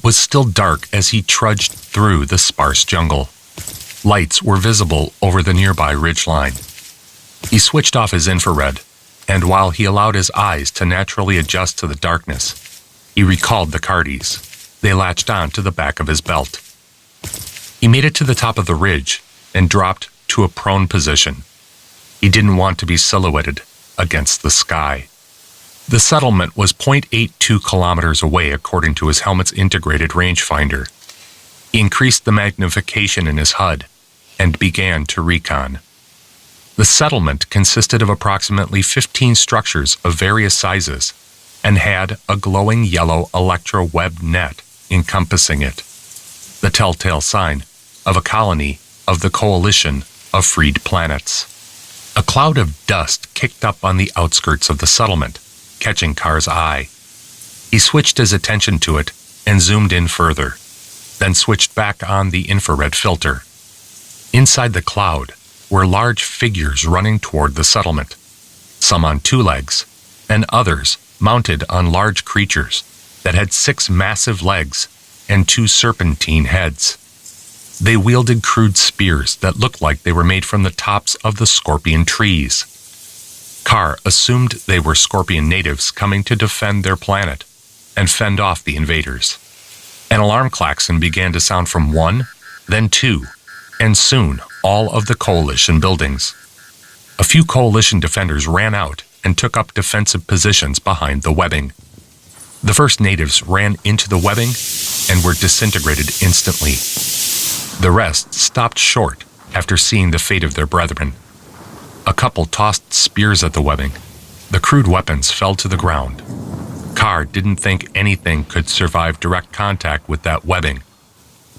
It was still dark as he trudged through the sparse jungle. Lights were visible over the nearby ridgeline. He switched off his infrared, and while he allowed his eyes to naturally adjust to the darkness, he recalled the cardies. They latched on to the back of his belt. He made it to the top of the ridge and dropped to a prone position. He didn't want to be silhouetted against the sky. The settlement was 0.82 kilometers away according to his helmet's integrated rangefinder. He increased the magnification in his HUD and began to recon. The settlement consisted of approximately 15 structures of various sizes and had a glowing yellow electro-web net encompassing it, the telltale sign of a colony of the Coalition of Freed Planets. A cloud of dust kicked up on the outskirts of the settlement, catching Carr's eye. He switched his attention to it and zoomed in further, then switched back on the infrared filter. Inside the cloud were large figures running toward the settlement, some on 2 legs, and others mounted on large creatures that had 6 massive legs and 2 serpentine heads. They wielded crude spears that looked like they were made from the tops of the scorpion trees. Carr assumed they were scorpion natives coming to defend their planet and fend off the invaders. An alarm klaxon began to sound from 1, then 2, and soon all of the Coalition buildings. A few Coalition defenders ran out and took up defensive positions behind the webbing. The first natives ran into the webbing and were disintegrated instantly. The rest stopped short after seeing the fate of their brethren. A couple tossed spears at the webbing. The crude weapons fell to the ground. Carr didn't think anything could survive direct contact with that webbing.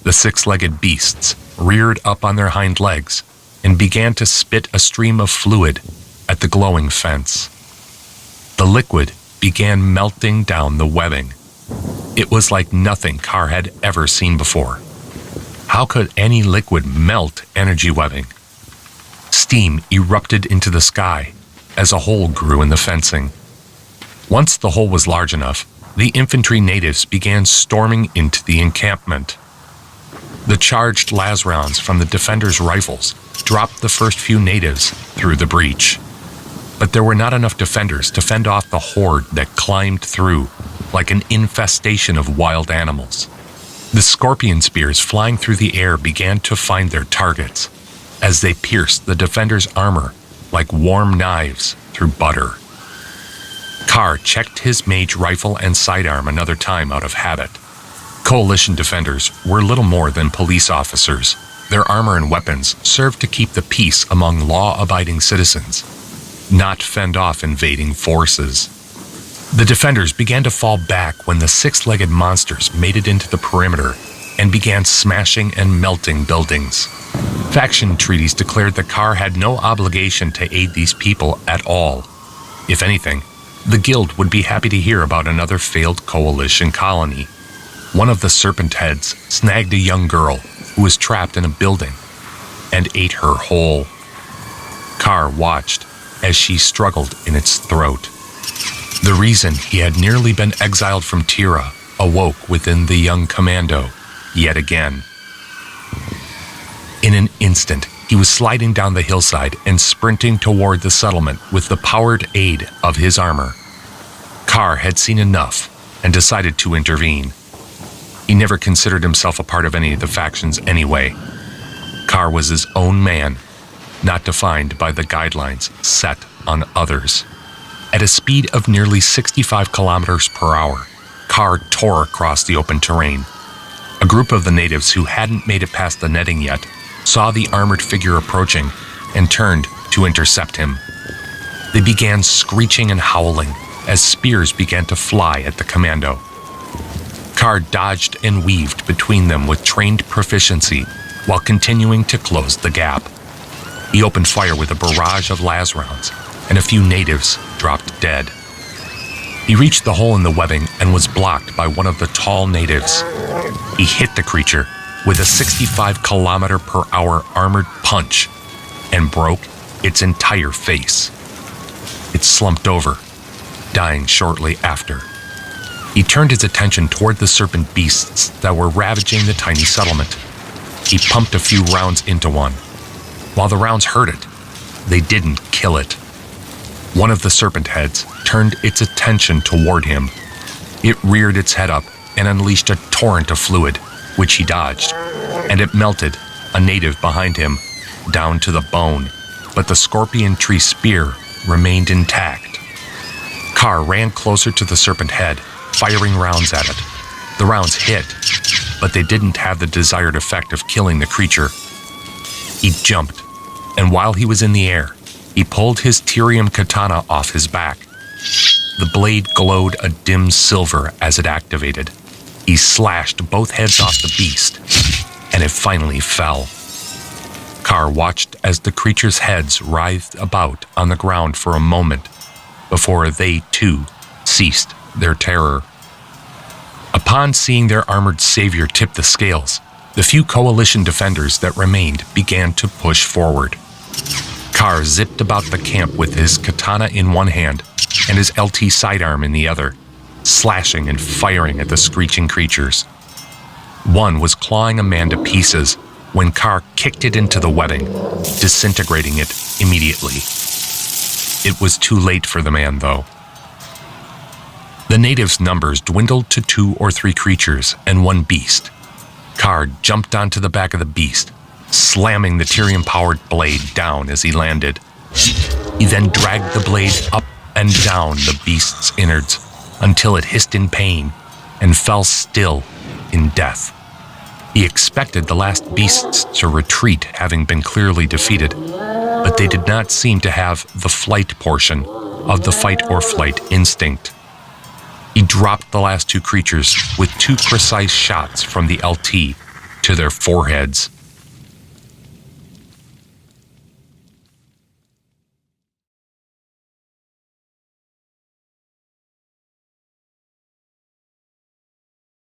The 6-legged beasts reared up on their hind legs and began to spit a stream of fluid at the glowing fence. The liquid began melting down the webbing. It was like nothing Carr had ever seen before. How could any liquid melt energy webbing? Steam erupted into the sky as a hole grew in the fencing. Once the hole was large enough, the infantry natives began storming into the encampment. The charged las rounds from the defenders' rifles dropped the first few natives through the breach. But there were not enough defenders to fend off the horde that climbed through like an infestation of wild animals. The scorpion spears flying through the air began to find their targets as they pierced the defenders' armor like warm knives through butter. Carr checked his mage rifle and sidearm another time out of habit. Coalition defenders were little more than police officers. Their armor and weapons served to keep the peace among law-abiding citizens, not fend off invading forces. The defenders began to fall back when the 6-legged monsters made it into the perimeter and began smashing and melting buildings. Faction treaties declared that Carr had no obligation to aid these people at all. If anything, the Guild would be happy to hear about another failed Coalition colony. One of the serpent heads snagged a young girl who was trapped in a building and ate her whole. Carr watched as she struggled in its throat. The reason he had nearly been exiled from Tira awoke within the young commando yet again. In an instant, he was sliding down the hillside and sprinting toward the settlement with the powered aid of his armor. Carr had seen enough and decided to intervene. He never considered himself a part of any of the factions anyway. Carr was his own man, not defined by the guidelines set on others. At a speed of nearly 65 kilometers per hour, Carr tore across the open terrain. A group of the natives who hadn't made it past the netting yet saw the armored figure approaching and turned to intercept him. They began screeching and howling as spears began to fly at the commando. Carr dodged and weaved between them with trained proficiency while continuing to close the gap. He opened fire with a barrage of las rounds, and a few natives dropped dead. He reached the hole in the webbing and was blocked by one of the tall natives. He hit the creature with a 65-kilometer-per-hour armored punch and broke its entire face. It slumped over, dying shortly after. He turned his attention toward the serpent beasts that were ravaging the tiny settlement. He pumped a few rounds into one. While the rounds hurt it, they didn't kill it. One of the serpent heads turned its attention toward him. It reared its head up and unleashed a torrent of fluid, which he dodged, and it melted a native behind him down to the bone, but the scorpion tree spear remained intact. Carr ran closer to the serpent head, firing rounds at it. The rounds hit, but they didn't have the desired effect of killing the creature. He jumped, and while he was in the air, he pulled his Tyrium katana off his back. The blade glowed a dim silver as it activated. He slashed both heads off the beast, and it finally fell. Carr watched as the creature's heads writhed about on the ground for a moment before they, too, ceased their terror. Upon seeing their armored savior tip the scales, the few coalition defenders that remained began to push forward. Carr zipped about the camp with his katana in one hand and his LT sidearm in the other, slashing and firing at the screeching creatures. One was clawing a man to pieces when Carr kicked it into the webbing, disintegrating it immediately. It was too late for the man, though. The natives' numbers dwindled to 2 or 3 creatures and 1 beast. Carr jumped onto the back of the beast, slamming the Tyrium-powered blade down as he landed. He then dragged the blade up and down the beast's innards until it hissed in pain and fell still in death. He expected the last beasts to retreat, having been clearly defeated, but they did not seem to have the flight portion of the fight or flight instinct. He dropped the last 2 creatures with 2 precise shots from the LT to their foreheads.